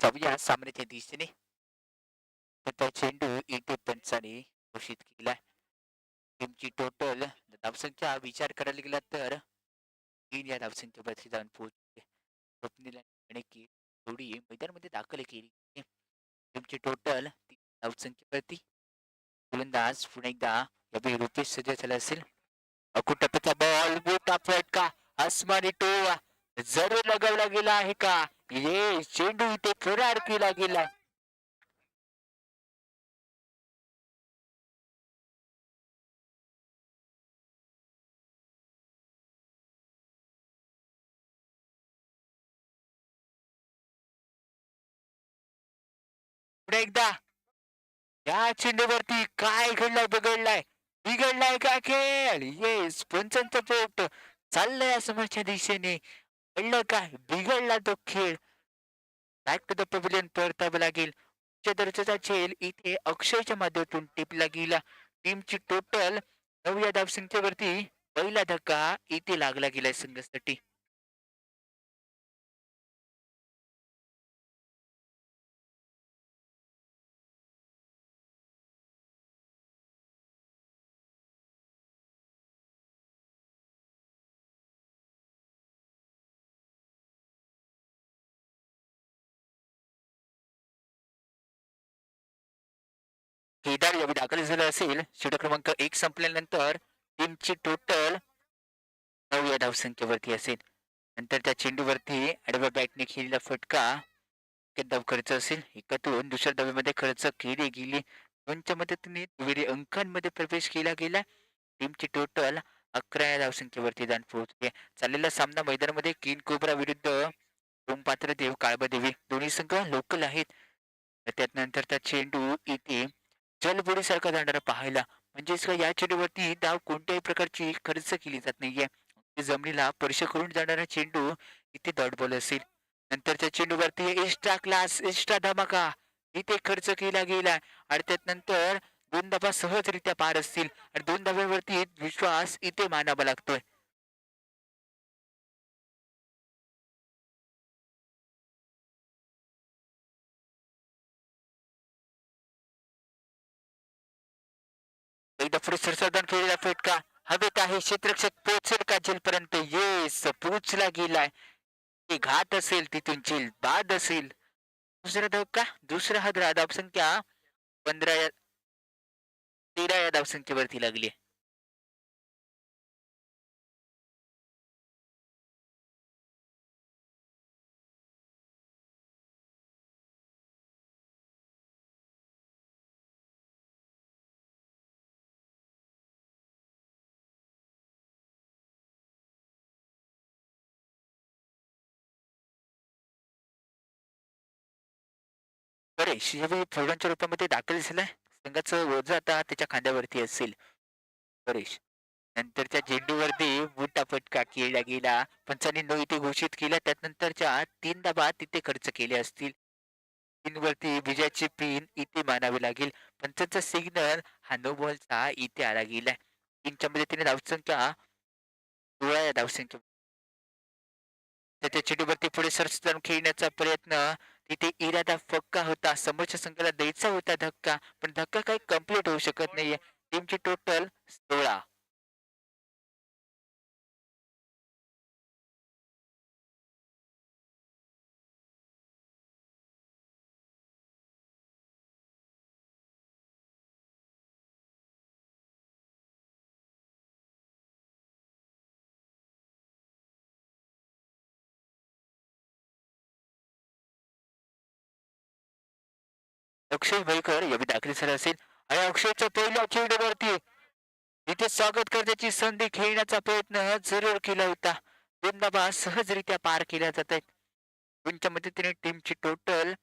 जाऊया सामन्याच्या दिशेने. तर चेंडू इथे पंचाने घोषित केला. टीमची टोटल धावसंख्या विचार करायला गेला तर 3 या धावसंख्येवरती जाऊन पोहोचले. स्वप्नील आणि की जोडी मैदानामध्ये दाखल केली. टीमची टोटल 3 धावसंख्येवरती गोलंदाज पुन्हा एकदा यावेळी रुपेश सज्ज झाला असेल. अकुटपचा बॉल मोठा फटका आसमानी टोळा जरूर लगावला गेला आहे का? ये चेंडू इथे फरार केला गेला. पुन्हा एकदा या चेंडूवरती काय घडलाय बिघडलाय बिघडलाय का खेळ? येस पंचांचं पोट चाललंय समोरच्या दिशेने. घडलं काय बिघडला तो खेळ. बॅक टू द पॅव्हिलियन परतावं लागेल. उच्च दर्जाचा झेल इथे अक्षयच्या माध्यमातून टिपला गेला. टीमची टोटल 9 या धावसंख्येवरती पहिला धक्का इथे लागला गेलाय संघासाठी. केदार यावेळी दाखल झालं असेल. षटक क्रमांक 1 संपल्यानंतर टीमची टोटल 9 या धावसंख्येवरती असेल. नंतर त्या चेंडूवरती आडव्या बॅटने खेळलेला फटका धाव खर्च असेल. एकातून दुसऱ्या धावेमध्ये खर्च केली गेली. दोनच्या मदतीने दुहेरी अंकांमध्ये प्रवेश केला गेला. टीमची टोटल 11 या धावसंख्येवरती जाऊन पोहोचली. चाललेला सामना मैदानामध्ये किंग कोब्रा विरुद्ध ओमपात्र देव काळबादेवी दोन्ही संघ लोकल आहेत. त्यानंतरचा चेंडू इथे जलबुडीसारखा जाणारा पाहायला म्हणजेच या चेंडूवरती धाव कोणत्याही प्रकारची खर्च केली जात नाहीये. जमिनीला स्पर्श करून जाणारा चेंडू इथे डॉट बॉल असेल. नंतरच्या चेंडूवरती एक्स्ट्रा क्लास एक्स्ट्रा धमाका इथे खर्च केला गेला आणि त्यानंतर 2 धावा सहजरित्या पार असतील आणि 2 धाब्यावरती विश्वास इथे मानावा लागतोय. एकदा पुढे सरसावधान केलेला फटका हवेत आहे. क्षेत्ररक्षक पोहोचेल का झेलपर्यंत? येस पोहोचला गेलाय. ते घात असेल तिथून झेल बाद असेल. दुसरा धक्का दुसरा हादरा धावसंख्या 15 या 13 या धावसंख्येवरती लागली. परेश यावेळी फौलांच्या रूपामध्ये दाखल झालाय. संघाचं ओझं आता त्याच्या खांद्यावरती असेल. परेश नंतरच्या चेंडूवरती मोठा फटका खेळला गेला. पंचांनी नो इथे घोषित केला. त्यानंतरच्या 3 धाबा तिथे खर्च केले असतील. पिन वरती विजयाची पिन इथे मानावी लागेल. पंचांचा सिग्नल हा नो बॉलचा इथे आला गेलाय. 3च्या मदतीने धावसंख्या 16 या धावसंख्या त्याच्या चेंडूवरती पुढे सरसरून खेळण्याचा प्रयत्न तिथे इरादा पक्का होता. समोरच्या संघाला द्यायचा होता धक्का पण धक्का काही कम्प्लीट होऊ शकत नाहीये. टीमची टोटल 16. अक्षय भैकर यावेळी दाखल झाला असेल आणि अक्षयच्या पहिल्या चेंडूवरती तिथे स्वागत करण्याची संधी खेळण्याचा प्रयत्न जरूर केला होता. 2 धाबा सहजरित्या पार केल्या जात आहेत. दोनच्या मदतीने टीमची टोटल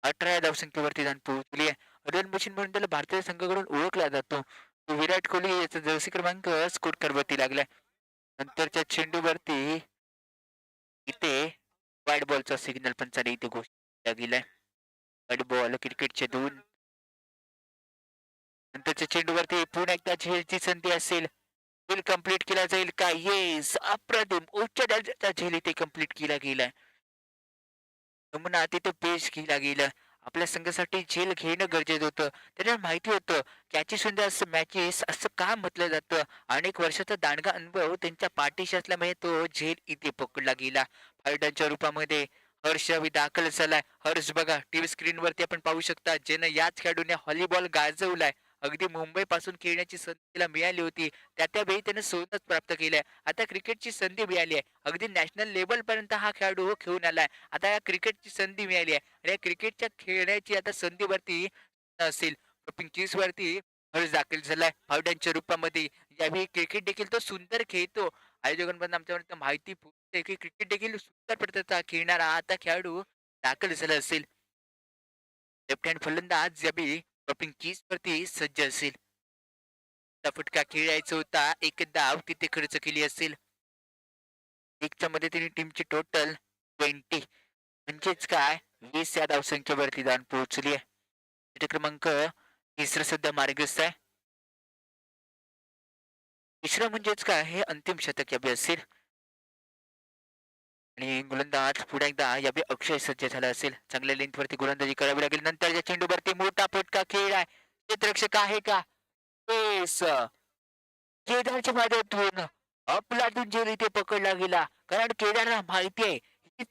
18 धावसंख्येवरती जाऊन पोहोचली आहे. रन मशीन म्हणून त्याला भारतीय संघाकडून ओळखला जातो. तो विराट कोहली याचा जर्सी क्रमांक स्कोर करवरती लागलाय. नंतरच्या चेंडूवरती इथे वाईट बॉलचा सिग्नल पंचाने इथे घोषित केला गेलाय. वाईट बॉल क्रिकेटचे 2 नंतरच्या चेंडूवरती पुन्हा एकदा झेलची संधी असेल. झेल कंप्लीट केला जाईल का? येस अप्रतिम उच्च दर्जाचा झेल इथे कंप्लीट केला गेलाय. यमुना तिथे पेश केला गेला. आपल्या संघासाठी झेल घेणं गरजेचं होतं. त्यांना माहिती होतं कॅची सुंदर असं मॅचेस असं का म्हटलं जातं. अनेक वर्षाचा दांडगा अनुभव त्यांच्या पाठीशी असल्यामुळे तो झेल इथे पकडला गेला. फायटरच्या रूपामध्ये हर्ष यावेळी दाखल झालाय. हर्ष बघा टीव्ही स्क्रीनवरती आपण पाहू शकता ज्यानं याच खेळाडूने व्हॉलीबॉल गाजवलाय. अगदी मुंबईपासून खेळण्याची संधी त्याला मिळाली होती. त्या वेळी त्यानं सोनच प्राप्त केलंय. आता क्रिकेटची संधी मिळाली आहे. अगदी नॅशनल लेव्हलपर्यंत हा खेळाडू खेळून आलाय. आता या क्रिकेटची संधी मिळाली आहे आणि या क्रिकेटच्या खेळण्याची आता संधीवरती असेल. पिंकीजवरती हर्ष दाखल झालाय फावड्यांच्या रूपामध्ये. यावेळी क्रिकेट देखील तो सुंदर खेळतो. आयोजकांकडून आमच्यापर्यंत माहिती पोहोचते की क्रिकेट देखील सुंदर प्रकारचा खेळणारा आता खेळाडू दाखल झाला असेल. लेफ्ट हँड फलंदाज यावेळी पिंकीजवरती सज्ज असेल. फटका खेळायचा होता. एक धाव तिथे खर्च केली असेल. एकच्या मदतीने टीमची टोटल 20 म्हणजेच काय 20 या धावसंख्येवरती जाऊन पोहोचली आहे. गट क्रमांक तिसरा सध्या मार्गस्थ आहे. तिसरं म्हणजेच काय हे अंतिम शतक यावे असेल आणि गोलंदाज पुन्हा एकदा यावे अक्षय सज्ज झाला असेल. चांगल्या लेंथवरती गोलंदाजी करावी लागेल. नंतरच्या चेंडूवरती मोठा फटका खेळ आहे. क्षेत्ररक्षक आहे का? येस. केदारच्या माध्यमातून अफलातून झेल इथे पकडला गेला. कारण केदारला माहिती आहे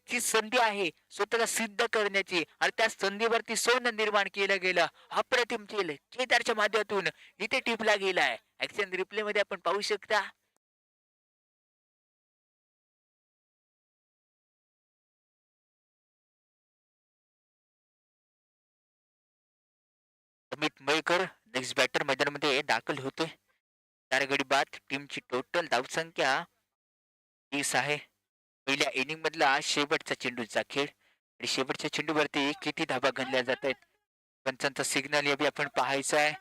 ही संधी आहे स्वतःला सिद्ध करण्याची आणि त्या संधीवरती सोनं निर्माण केलं गेलं. अप्रतिम झेल केदारच्या माध्यमातून इथे टिपला गेलाय. ऍक्शन रिप्ले मध्ये आपण पाहू शकता. अमित मयेकर नेक्स्ट बॅटर मैदानामध्ये दाखल होतोय. 4 गडी बाद टीमची टोटल धावसंख्या 30 आहे. पहिल्या इनिंग मधला शेवटचा चेंडूचा खेळ आणि शेवटच्या चेंडूवरती किती धाबा गणल्या जात आहेत. पंचांचा सिग्नल यावी आपण पाहायचा आहे.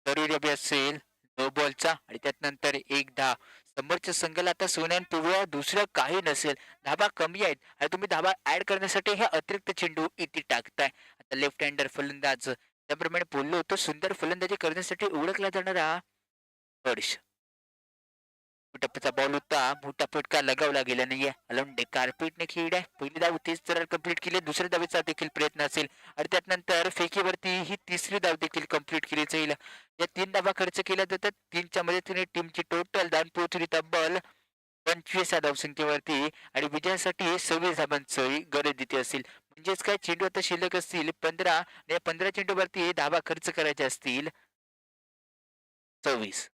जरूर यावी असेल नो बॉलचा आणि त्यानंतर एक धाव. समोरच्या संघाला आता सोन्यान पिवळ्या दुसरं काही नसेल. धाबा कमी आहेत आणि तुम्ही धाबा ऍड करण्यासाठी हे अतिरिक्त चेंडू इथे टाकताय. आता लेफ्ट हँडर फलंदाज त्याप्रमाणे बोललो होतो सुंदर फलंदाजी करण्यासाठी ओळखला जाणारा हर्ष. टप्प्याचा बॉल होता. मोठा फटका लगावला गेला नाहीये. अलंडे कार्पेटने खेळलाय. पहिली धाव 30 तर कंप्लीट केली. दुसऱ्या धावेचा देखील प्रयत्न असेल आणि त्यानंतर फेकीवरती ही तिसरी धाव देखील कंप्लीट केली जाईल. या 3 धावा खर्च केल्या जातात. 3च्या मदतीने टीमची टोटल धाव पोहोचली तब्बल 25 या धावसंख्येवरती आणि विजयासाठी 26 धावांची गरज इथे असेल. म्हणजेच काय चेंडू आता शिल्लक असतील 15 आणि या 15 चेंडूवरती धावा खर्च करायच्या असतील 26.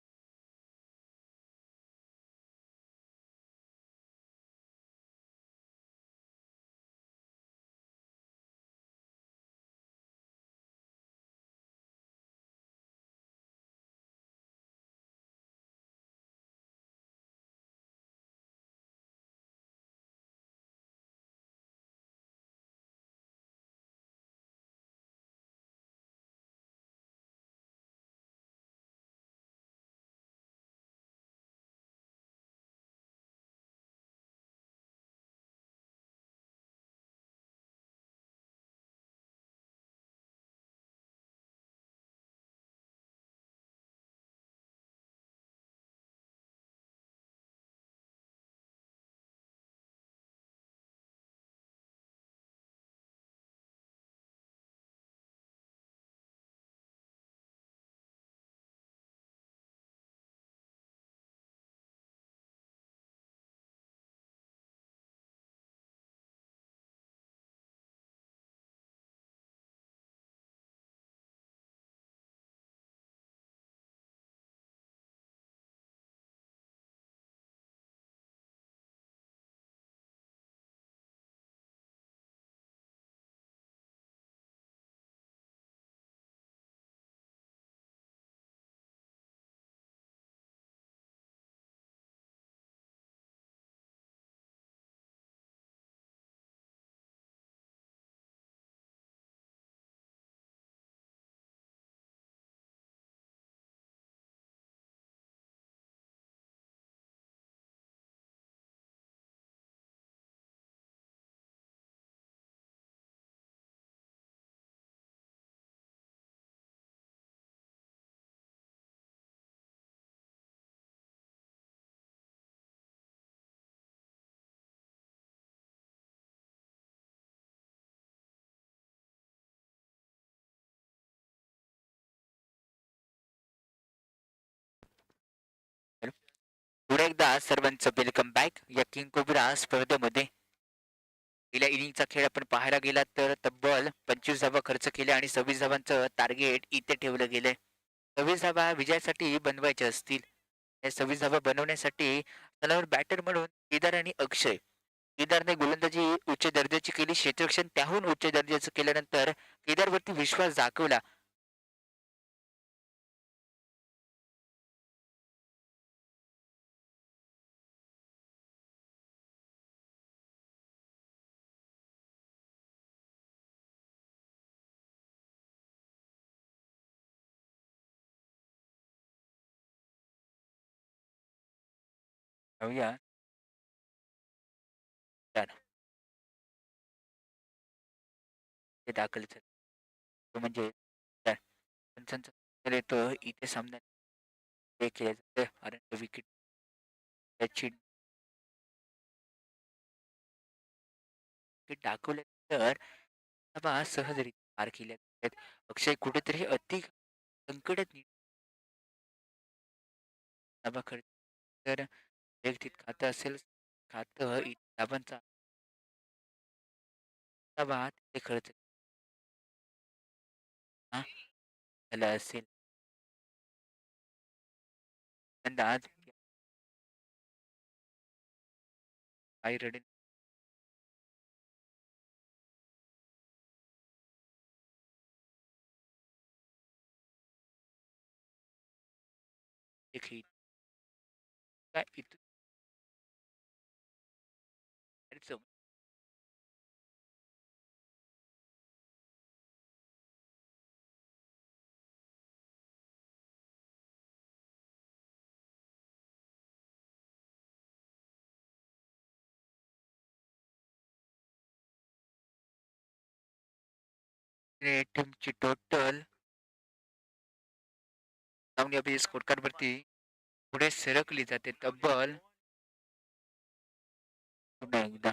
पुन्हा एकदा सर्वांचं वेलकम बॅक या किंग कोब्रा स्पर्धेमध्ये. गेल्या इनिंगचा खेळ आपण पाहायला गेला तर तब्बल 25 धावा खर्च केल्या आणि 26 धावांचं टार्गेट इथे ठेवलं गेलंय. 26 धावा विजयासाठी बनवायच्या असतील. या 26 धावा बनवण्यासाठी त्याला बॅटर म्हणून केदार आणि अक्षय. केदारने गोलंदाजी उच्च दर्जाची केली, क्षेत्ररक्षण त्याहून उच्च दर्जाचं केल्यानंतर केदारवरती विश्वास दाखवला. पाहूया. त्यानं ते दाखल झालं. तो म्हणजे त्या पंचांचा खेळ येतो इथे सामन्यात हे केलं जातं कारण विकेट त्याची विकेट दाखवल्यानंतर धावा सहजरित्या पार केल्या आहेत. अक्षय कुठेतरी अति संकटात धावा खर्च तर वैयक्तिक खातं असेल खातं धावांचा धावा ते खर्च हा झाला असेल. अंदाज काही रडेल एक हिट काय इथून टीमची टोटल धावणे अभि स्कोर कार्ड वरती पुढे सरकली जाते तब्बल पुन्हा एकदा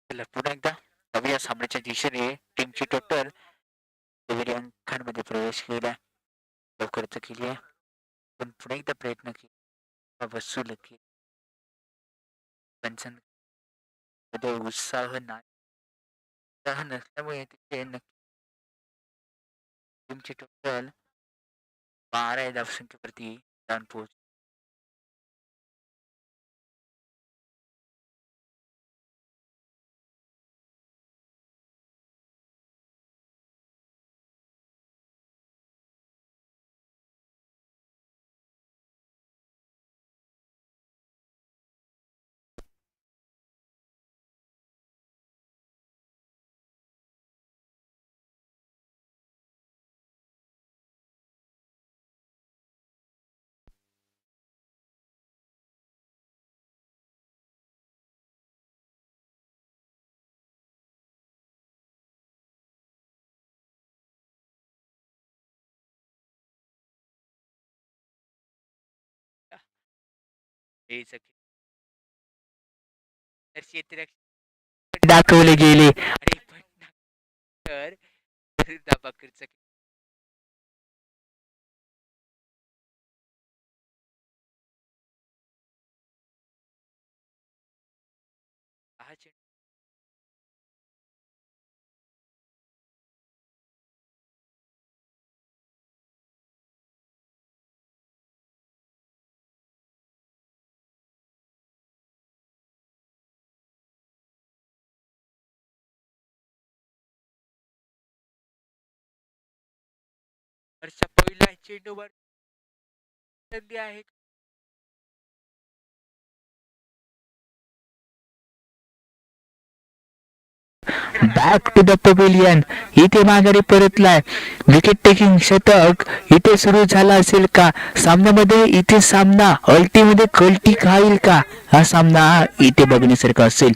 चला पुन्हा एकदा नव्या सामन्याच्या दिशेने टीमची टोटल अंकांमध्ये प्रवेश केला लवकरच केली आहे पण पुन्हा एकदा प्रयत्न केला वसूल केली पंचांमध्ये उत्साह नाही उत्साह नसल्यामुळे तिथे टीमची टोटल 12 धावसंख्येवरती जाऊन पोहोच क्षेत्ररक्षण दाखवले गेले आणि पण तर धावा खर्च हा चेंडू वरच्या पहिल्या चेंडूवर संधी आहे बॅक टू द पवेलियन. इथे माघारी परतलाय. विकेट टेकिंग शतक इथे सुरू झाला असेल का सामन्यामध्ये? इथे सामना अल्टीमध्ये कल्टी खाईल का? हा सामना इथे बघण्यासारखा असेल.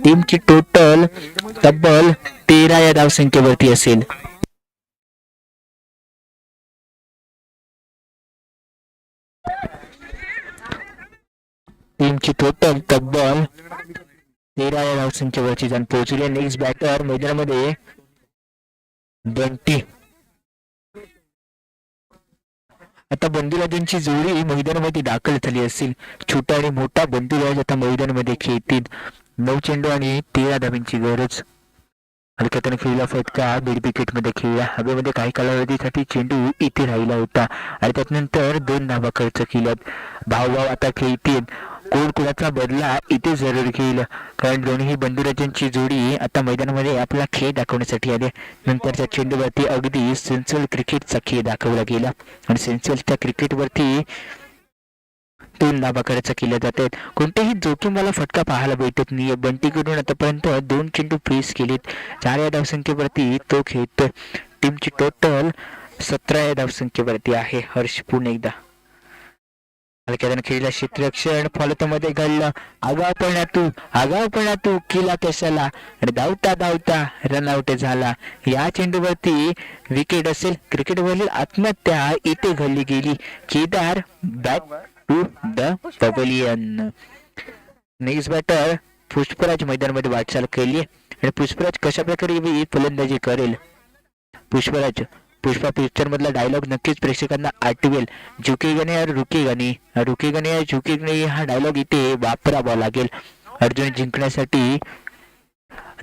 टीमची टोटल तब्बल 13 या धावसंख्येवरती असेल. टीमची टोटल तब्बल 13 या धावसंख्येवरची जाऊन पोहोचली. नेक्स्ट बॅटर मैदानामध्ये बंटी. आता बंधुराजांची जोडी मैदानामध्ये दाखल झाली असेल. छोटा आणि मोठा बंधुराज आता मैदानामध्ये खेळतील. 9 चेंडू आणि 13 धावांची गरज. हलक्यातून खेळला फटका मिड विकेटमध्ये खेळला. हवेमध्ये काही कालावधीसाठी चेंडू इथे राहिला होता आणि त्यानंतर 2 धावा खर्च केल्यात. भाऊ आता खेळतील. कोण कुणाचा बदला इथे जरूर घेईल, कारण दोन्ही बंधुराजांची जोडी आता मैदानामध्ये आपला खेळ दाखवण्यासाठी आले. नंतरच्या चेंडूवरती अगदी सेन्सुअल क्रिकेटचा खेळ दाखवला गेला आणि सेन्सुअलच्या क्रिकेटवरती 2 धावा खर्च केल्या जातात. कोणतेही जोखीमवाला फटका पाहायला भेटत नाहीये. बंटीकडून आतापर्यंत 2 चेंडू फेस केलेत. 4 या धावसंख्येवरती तो खेळतोय. टीमची टोटल 17 या धावसंख्येवरती आहे. हर्ष पुन्हा एकदा हलक्यानं खेळला क्षेत्ररक्षण फलतामध्ये घडलं. आगावपणा तू केला कशाला आणि धावता धावता रनआउट झाला. या चेंडूवरती विकेट असेल. क्रिकेटवरील आत्महत्या इथे घडली गेली. Kedar back to the pavilion. Next batter Pushpraj मैदानामध्ये वाटचाल केली आणि पुष्पराज कशा प्रकारे फलंदाजी करेल. पुष्पा पिक्चर मधला डायलॉग नक्कीच प्रेक्षकांना आठवेल. झुकेगा नहीं और रुकेगा नहीं, रुकेगा नहीं और झुकेगा नहीं हा डायलॉग इथे वापरावा लागेल. अर्जुन जिंकण्यासाठी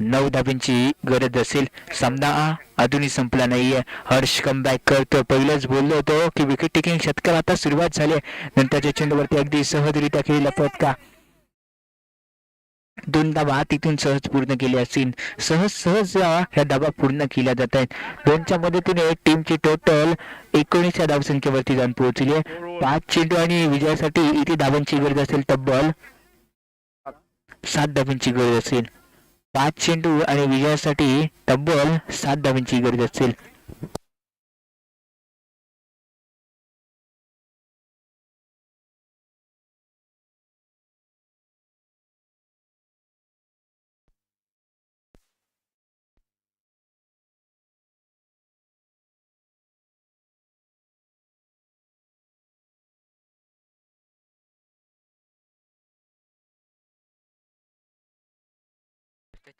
9 धाब्यांची गरज असेल. सामना अजूनही संपला नाहीये. हर्ष कमबॅक करतो. पहिलेच बोललो होतो की विकेट टेकिंग षटकार आता सुरुवात झाली. नंतरच्या चेंडूवरती अगदी सहजरित्या खेळला फटका. 2 धावा तिथून सहज पूर्ण केल्या असतील. सहज ह्या धावा पूर्ण केल्या जात आहेत. 2च्या मदतीने टीमची टोटल 19 या धावसंख्येवरती जाऊन पोहोचली आहे. 5 चेंडू आणि विजयासाठी इथे धावांची गरज असेल. तब्बल 7 धावांची गरज असेल. 5 चेंडू आणि विजयासाठी तब्बल 7 धावांची गरज असेल.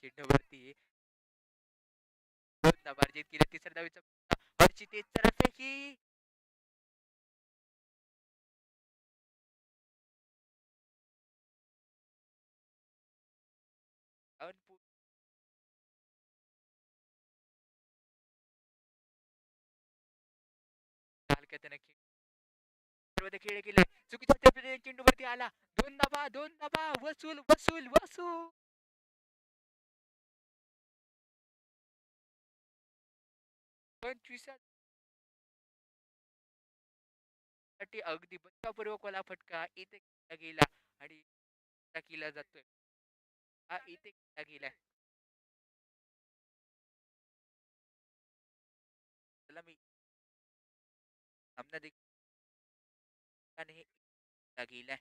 चेंडूवरती 2 धावा अर्जित केल्या. 3ऱ्या धावेचा हर्षची तेज तर की खेळ केला. चुकीच्या चेंडूवरती आला. 2 धावा वसूल वसूल वसूल. 25 साठी अगदी बचावपूर्वक वाला फटका इथे गेला आणि केला जातोय. हा इथे गेला. त्याला मी सामना देखील गेला.